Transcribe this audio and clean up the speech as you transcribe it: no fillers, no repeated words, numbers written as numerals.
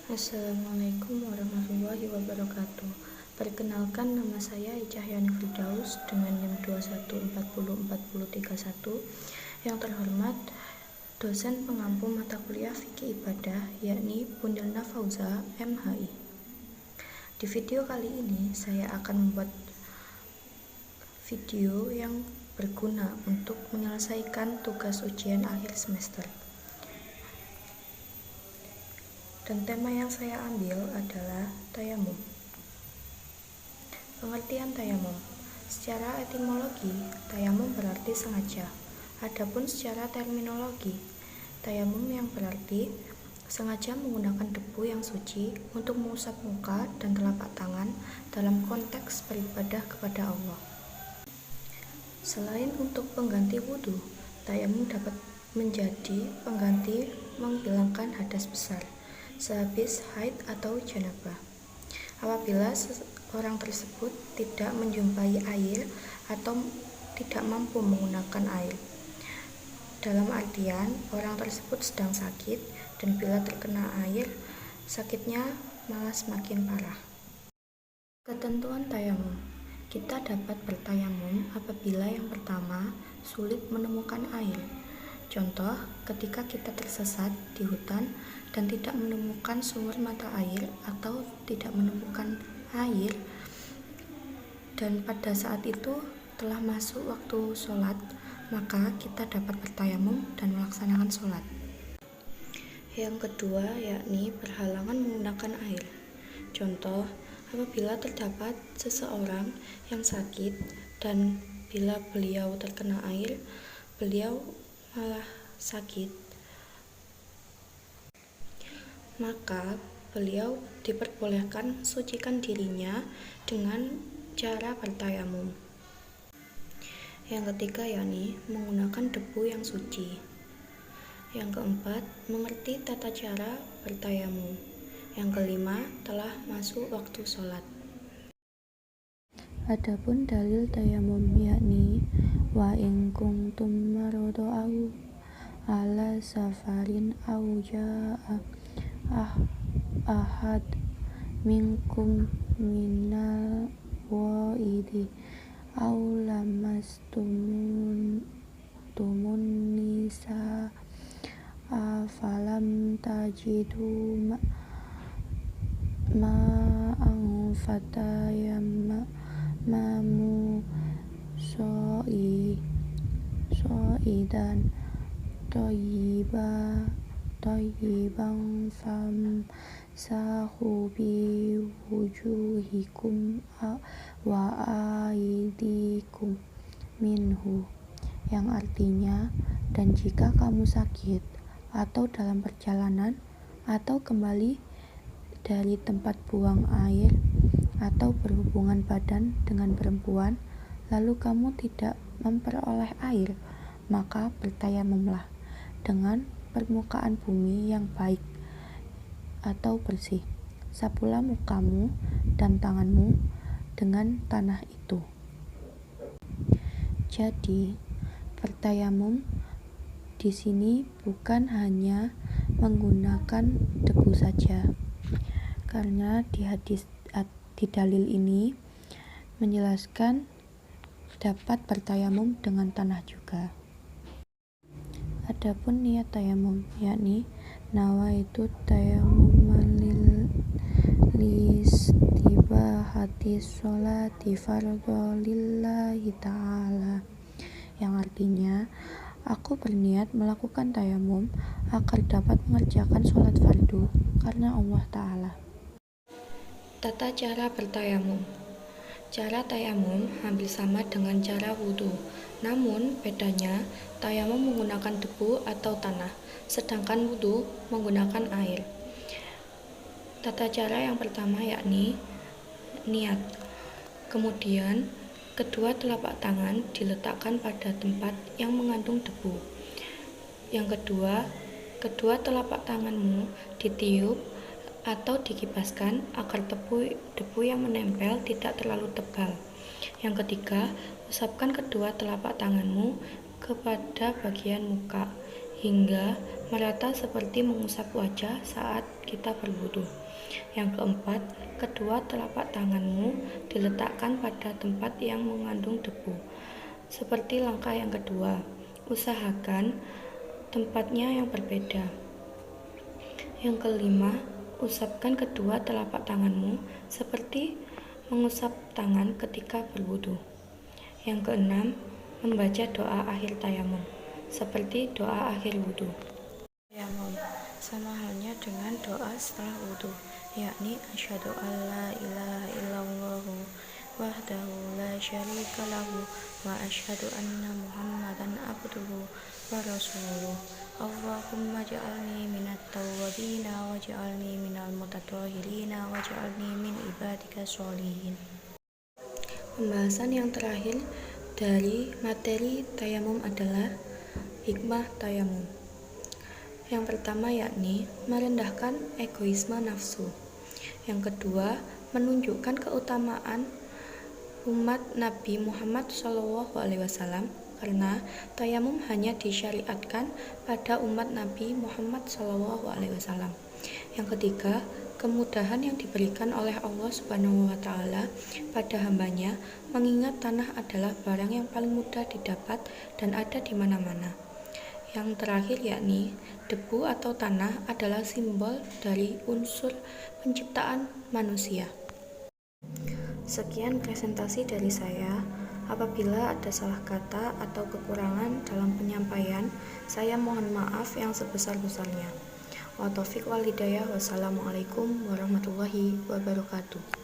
Assalamualaikum warahmatullahi wabarakatuh. Perkenalkan, nama saya Icahyani Firdaus dengan NIM 21404031. Yang terhormat dosen pengampu mata kuliah Fikih Ibadah, yakni Bundilna Fauza, MHI. Di video kali ini saya akan membuat video yang berguna untuk menyelesaikan tugas ujian akhir semester. Dan tema yang saya ambil adalah tayamum. Pengertian tayamum. Secara etimologi, tayamum berarti sengaja. Adapun secara terminologi, tayamum yang berarti sengaja menggunakan debu yang suci untuk mengusap muka dan telapak tangan dalam konteks beribadah kepada Allah. Selain untuk pengganti wudhu, tayamum dapat menjadi pengganti menghilangkan hadas besar sehabis haid atau janabah. Apabila orang tersebut tidak menjumpai air atau tidak mampu menggunakan air. Dalam artian, orang tersebut sedang sakit dan bila terkena air, sakitnya malah semakin parah. Ketentuan tayamum. Kita dapat bertayamum apabila yang pertama, sulit menemukan air. Contoh, ketika kita tersesat di hutan dan tidak menemukan sumber mata air atau tidak menemukan air, dan pada saat itu telah masuk waktu sholat, maka kita dapat bertayamum dan melaksanakan sholat. Yang kedua, yakni berhalangan menggunakan air. Contoh, apabila terdapat seseorang yang sakit dan bila beliau terkena air, beliau malah sakit, maka beliau diperbolehkan mensucikan dirinya dengan cara bertayamum. Yang ketiga yakni menggunakan debu yang suci. Yang keempat, mengerti tata cara bertayamum. Yang kelima, telah masuk waktu sholat. Adapun dalil tayamum yakni wa in kuntum maradu au ala safarin au jaa ahad minkum minal waidi au lamastumun nisa afalam tajidu ma'ang fatayammamu so'idan tayyiban famsahu bi wujuhikum wa aidikum minhu, yang artinya, dan jika kamu sakit atau dalam perjalanan atau kembali dari tempat buang air atau berhubungan badan dengan perempuan, lalu kamu tidak memperoleh air, maka bertayamumlah dengan permukaan bumi yang baik atau bersih. Sapulah mukamu dan tanganmu dengan tanah itu. Jadi, bertayamum di sini bukan hanya menggunakan debu saja, karena di dalil ini menjelaskan dapat bertayamum dengan tanah juga. Adapun niat tayamum yakni nawaitu tayammuman listibahati sholati fardhu lillahi ta'ala, yang artinya aku berniat melakukan tayamum agar dapat mengerjakan sholat fardu karena Allah Ta'ala. Tata cara bertayamum. Cara tayamum hampir sama dengan cara wudhu, namun bedanya tayamum menggunakan debu atau tanah, sedangkan wudhu menggunakan air. Tata cara yang pertama yakni niat. Kemudian kedua telapak tangan diletakkan pada tempat yang mengandung debu. Yang kedua telapak tanganmu ditiup atau dikibaskan agar debu yang menempel tidak terlalu tebal. Yang ketiga, usapkan kedua telapak tanganmu kepada bagian muka hingga merata seperti mengusap wajah saat kita berwudu. Yang keempat, kedua telapak tanganmu diletakkan pada tempat yang mengandung debu. Seperti langkah yang kedua, usahakan tempatnya yang berbeda. Yang kelima, usapkan kedua telapak tanganmu seperti mengusap tangan ketika berwudu. Yang keenam, membaca doa akhir tayamum, seperti doa akhir wudu. Tayamum sama halnya dengan doa setelah wudu, yakni asyhadu alla ilaha illallah wahdahu la syarika lahu wa asyhadu anna muhammadan abduhu wa rasuluh. Allahumma ja'alni minat tawwabina waj'alni minal mutatahhirina waj'alni min ibadika sholihin. Pembahasan yang terakhir dari materi tayamum adalah hikmah tayamum. Yang pertama yakni merendahkan egoisme nafsu. Yang kedua, menunjukkan keutamaan umat Nabi Muhammad SAW karena tayamum hanya disyariatkan pada umat Nabi Muhammad SAW. Yang ketiga, kemudahan yang diberikan oleh Allah Subhanahu wa Ta'ala pada hambanya, mengingat tanah adalah barang yang paling mudah didapat dan ada di mana-mana. Yang terakhir yakni debu atau tanah adalah simbol dari unsur penciptaan manusia. Sekian presentasi dari saya. Apabila ada salah kata atau kekurangan dalam penyampaian, saya mohon maaf yang sebesar-besarnya. Wa taufiq wal hidayah. Wassalamualaikum warahmatullahi wabarakatuh.